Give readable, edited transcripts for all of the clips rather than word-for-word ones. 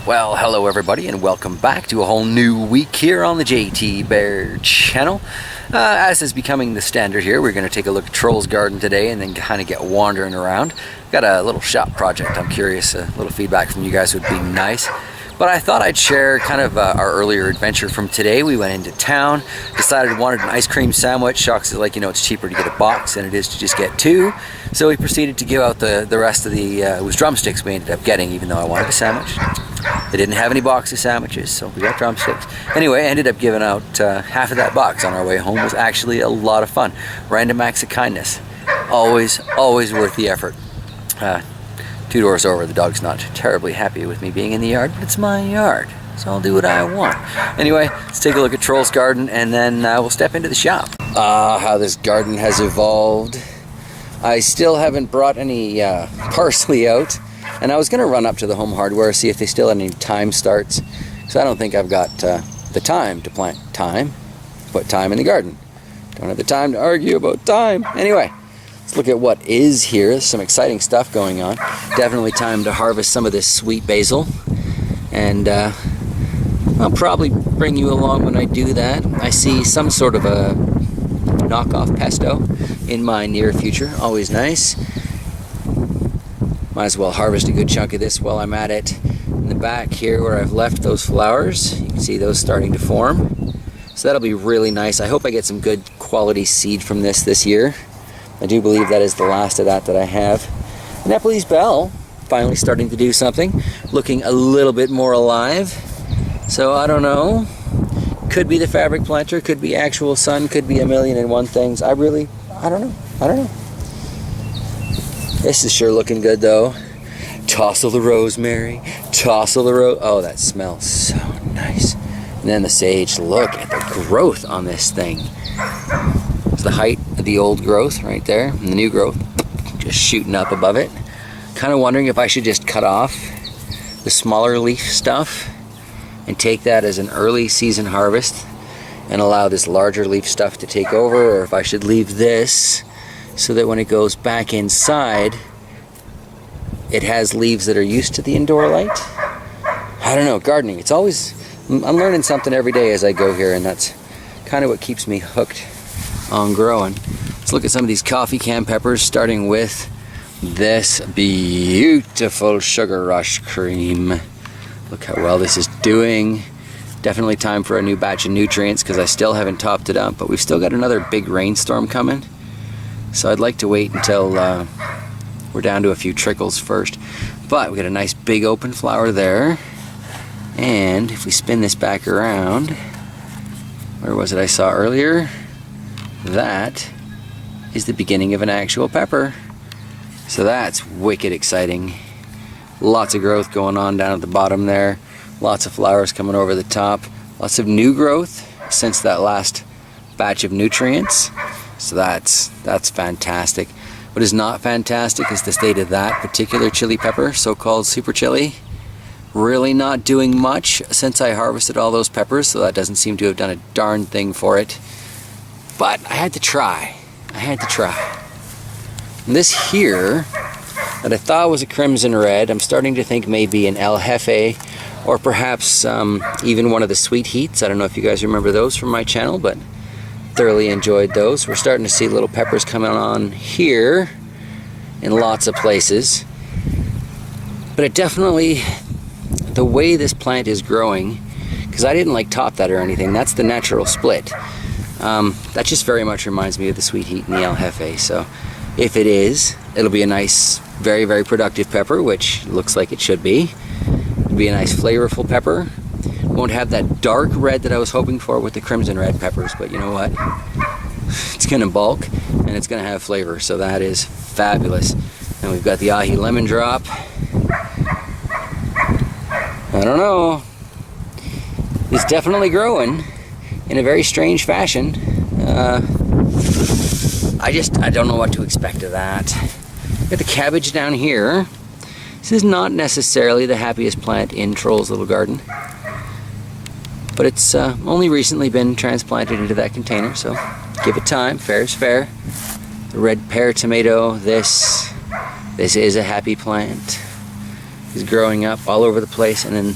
Well, hello everybody and welcome back to a whole new week here on the JT Bear channel. As is becoming the standard here, we're going to take a look at Troll's garden today and then kind of get wandering around. Got a little shop project. I'm curious, a little feedback from you guys would be nice. But I thought I'd share kind of our earlier adventure from today. We went into town, decided we wanted an ice cream sandwich. Shocks is like, it's cheaper to get a box than it is to just get two. So we proceeded to give out the rest of the, it was drumsticks we ended up getting, even though I wanted a sandwich. They didn't have any box of sandwiches, so we got drumsticks. Anyway, I ended up giving out half of that box on our way home. It was actually a lot of fun. Random acts of kindness. Always worth the effort. 2 doors over, the dog's not terribly happy with me being in the yard, but it's my yard, so I'll do what I want. Anyway, let's take a look at Troll's garden and then we'll step into the shop. How this garden has evolved. I still haven't brought any parsley out, and I was going to run up to the Home Hardware, see if they still had any thyme starts, because I don't think I've got the time to plant thyme, put thyme in the garden. Don't have the time to argue about thyme. Anyway, let's look at what is here. There's some exciting stuff going on. Definitely time to harvest some of this sweet basil. And I'll probably bring you along when I do that. I see some sort of a knockoff pesto in my near future. Always nice. Might as well harvest a good chunk of this while I'm at it. In the back here where I've left those flowers, you can see those starting to form. So that'll be really nice. I hope I get some good quality seed from this year. I do believe that is the last of that I have. Nepalese bell, finally starting to do something. Looking a little bit more alive. So I don't know. Could be the fabric planter, could be actual sun, could be a million and one things. I don't know. This is sure looking good though. Tousle the rosemary, tousle the rose. Oh, that smells so nice. And then the sage, look at the growth on this thing. It's the height of the old growth right there, and the new growth just shooting up above it. Kind of wondering if I should just cut off the smaller leaf stuff and take that as an early season harvest and allow this larger leaf stuff to take over, or if I should leave this so that when it goes back inside it has leaves that are used to the indoor light. I don't know, gardening, it's always, I'm learning something every day as I go here, and that's kind of what keeps me hooked on growing. Let's look at some of these coffee can peppers, starting with this beautiful Sugar Rush cream. Look how well this is doing. Definitely time for a new batch of nutrients because I still haven't topped it up, but we've still got another big rainstorm coming. So I'd like to wait until we're down to a few trickles first. But we got a nice big open flower there. And if we spin this back around, where was it I saw earlier? That is the beginning of an actual pepper. So that's wicked exciting. Lots of growth going on down at the bottom there. Lots of flowers coming over the top. Lots of new growth since that last batch of nutrients. So that's fantastic. What is not fantastic is the state of that particular chili pepper, so-called super chili. Really not doing much since I harvested all those peppers, so that doesn't seem to have done a darn thing for it. But I had to try. And this here, that I thought was a crimson red, I'm starting to think maybe an El Jefe, or perhaps even one of the sweet heats. I don't know if you guys remember those from my channel, but thoroughly enjoyed those. We're starting to see little peppers coming on here in lots of places. But it definitely, the way this plant is growing, because I didn't top that or anything, that's the natural split. That just very much reminds me of the sweet heat and the El Jefe. So if it is, it'll be a nice, very, very productive pepper, which looks like it should be. It'll be a nice flavorful pepper. Won't have that dark red that I was hoping for with the crimson red peppers, but you know what? It's gonna bulk and it's gonna have flavor, so that is fabulous. And we've got the ahi lemon drop. I don't know. It's definitely growing in a very strange fashion. I don't know what to expect of that. Got the cabbage down here. This is not necessarily the happiest plant in Troll's little garden, but it's only recently been transplanted into that container, so give it time. Fair is fair. The red pear tomato, this is a happy plant. is growing up all over the place. And then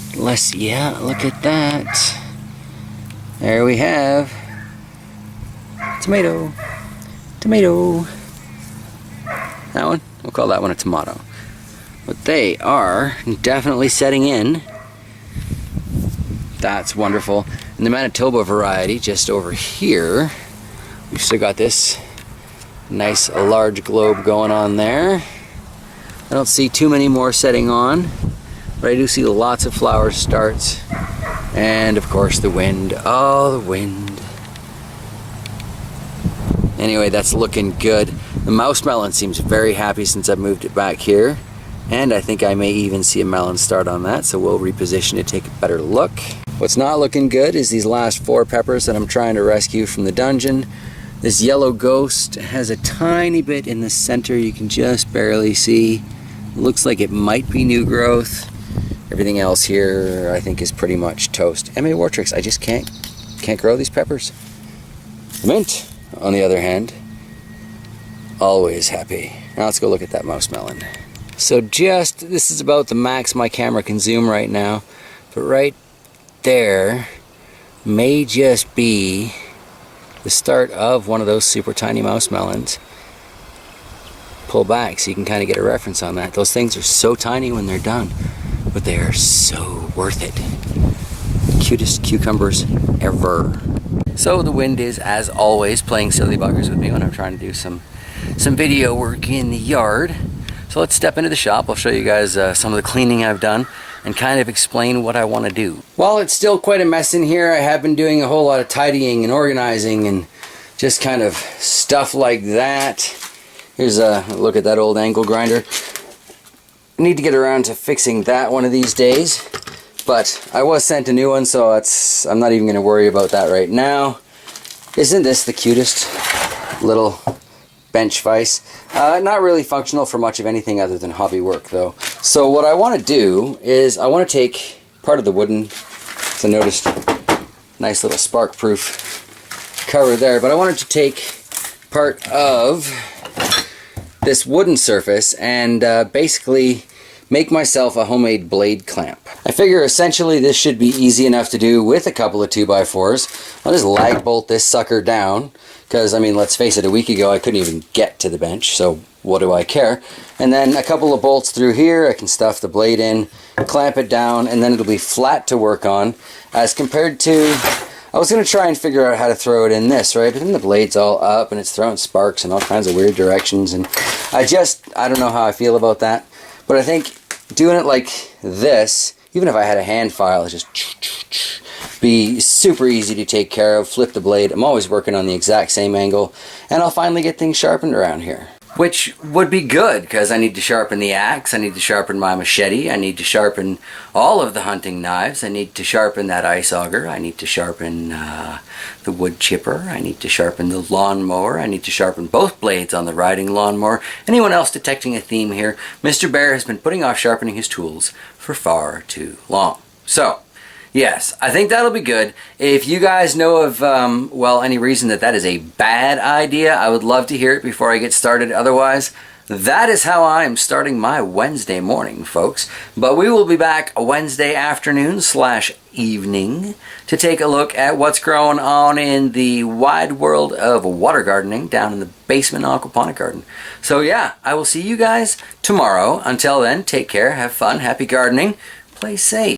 yeah, look at that. There we have tomato. Tomato. That one, we'll call that one a tomato. But they are definitely setting in. That's wonderful. And the Manitoba variety just over here, we've still got this nice large globe going on there. I don't see too many more setting on, but I do see lots of flower starts. And of course the wind. Oh, the wind. Anyway, that's looking good. The mouse melon seems very happy since I've moved it back here. And I think I may even see a melon start on that, so we'll reposition to take a better look. What's not looking good is these last 4 peppers that I'm trying to rescue from the dungeon. This yellow ghost has a tiny bit in the center you can just barely see. Looks like it might be new growth. Everything else here I think is pretty much toast. M.A. Wartrix, I just can't grow these peppers. Mint, on the other hand, always happy. Now let's go look at that mouse melon. So this is about the max my camera can zoom right now, but right there may just be the start of one of those super tiny mouse melons. Pull back so you can kind of get a reference on that. Those things are so tiny when they're done, but they are so worth it. Cutest cucumbers ever. So the wind is, as always, playing silly buggers with me when I'm trying to do some video work in the yard. So let's step into the shop. I'll show you guys some of the cleaning I've done and kind of explain what I want to do. While it's still quite a mess in here, I have been doing a whole lot of tidying and organizing and just kind of stuff like that. Here's a look at that old angle grinder. I need to get around to fixing that one of these days, but I was sent a new one, so I'm not even going to worry about that right now. Isn't this the cutest little bench vise? Not really functional for much of anything other than hobby work though. So what I want to do is I want to take part of the wooden, so I noticed nice little spark proof cover there, but I wanted to take part of this wooden surface and basically make myself a homemade blade clamp. I figure essentially this should be easy enough to do with a couple of 2x4s. I'll just lag bolt this sucker down, because I mean, let's face it, a week ago I couldn't even get to the bench, so what do I care? And then a couple of bolts through here, I can stuff the blade in, clamp it down, and then it'll be flat to work on, as compared to, I was going to try and figure out how to throw it in this, right? But then the blade's all up and it's throwing sparks in all kinds of weird directions, and I don't know how I feel about that. But I think doing it like this, even if I had a hand file, it's just be super easy to take care of, flip the blade. I'm always working on the exact same angle, and I'll finally get things sharpened around here. Which would be good, because I need to sharpen the axe, I need to sharpen my machete, I need to sharpen all of the hunting knives, I need to sharpen that ice auger, I need to sharpen the wood chipper, I need to sharpen the lawnmower, I need to sharpen both blades on the riding lawnmower. Anyone else detecting a theme here? Mr. Bear has been putting off sharpening his tools for far too long. So, yes, I think that'll be good. If you guys know of, well, any reason that is a bad idea, I would love to hear it before I get started. Otherwise, that is how I'm starting my Wednesday morning, folks. But we will be back Wednesday afternoon / evening to take a look at what's growing on in the wide world of water gardening down in the basement aquaponic garden. So yeah, I will see you guys tomorrow. Until then, take care, have fun, happy gardening, play safe.